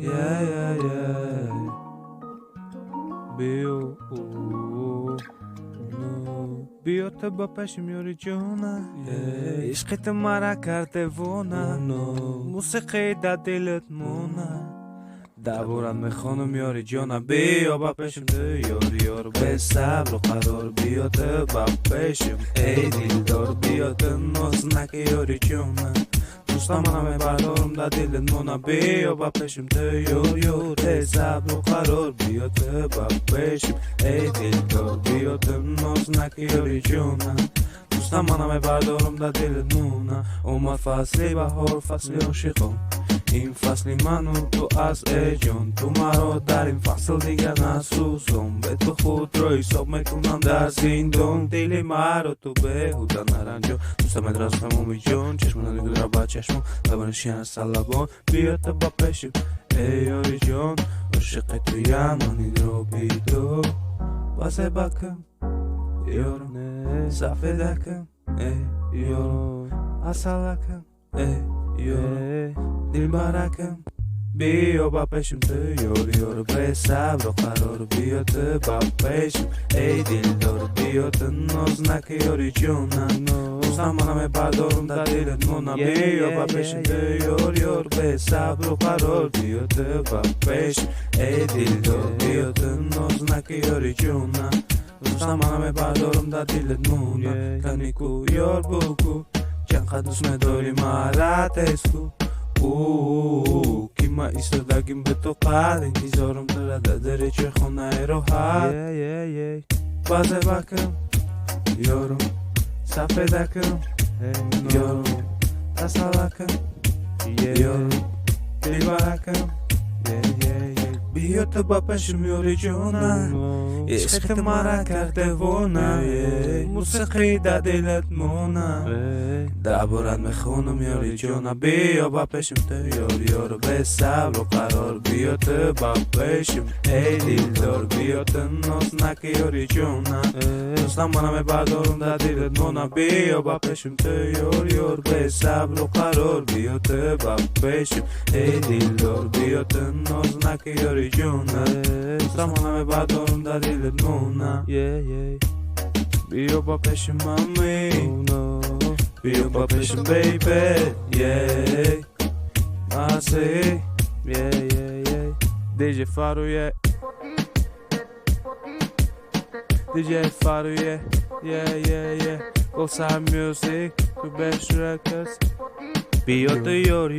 yeah. Bio, بیا تو با پشم یاری جونا عشقت مرا کرده وونا موسیقی در دلت مونا دبورم میخوانم یاری جونا بیا با پشم تو یار به صبر و قرار بیا تو با پشم ای دل دار بیا تو ناز نکه یاری جونا دوستم منم بردارم در دلت مونا بیا با پشم تو یار به صبر و قرار بیا تو با پشم ای دل دار بیا تو ناز نکه یاری جونا دوستم منم بردارم در دلت مونا اومد فصلی بهار فصلی عاشقم این فصلی من و تو از ای جان تو مرا در این فصل دیگر نسوزم به تو خود را حساب میکنم در زندان دل مرا تو بهوده نرنجان دوستم ادراز تمامی جان چشم ندیگل را با چشم لبانشین از لبان بیا تو با پشم ای یاری جان عاشق تو یمانی رو بیدو بازه بکن یارم صفه دکن ای یارم اصل دکن ای یارم دل برکم بیا با پشم تو یار به صبر و قرار بیا تو با پشم ای دل دار بیا تو ناز نکه یاری جونم دوستم منم بردارم در دلت مونا بیا با پشم تو یار به صبر و قرار بیا تو با پشم ای دل دار بیا تو ناز نکه یاری جونم دوستم منم بردارم در دلت مونا کنی کو یار بگو چند دوست نداری مرد اسکو که ما ایستادگیم به تو قد انتظارم داره چه خونه رو حد بازه بکم یارم صفه دکم یارم اصلا دکم یارم دل برکم بیا تو با پشم یاری جونا عشقت مرا کرده وونا موسیقی در دلت مونا دبورت میخونم یاری جونا بیا با پشم تو یار به صبر و قرار بیا تو با پشم ای دل دار بیا تو ناز نکه یاری جونا دوستم منم بردارم در دلت مونا بیا با پشم تو یار به صبر و قرار بیا تو با پشم ای دل دار بیا تو ناز نکه یاری جونا دوستم منم بردارم در دلت مونا بیا با پشم مامی بیا با پشم بیبی ماسی دیجی فارویه دیجی فارویه گفت هم میوزیک تو بش رکس بیا تو یار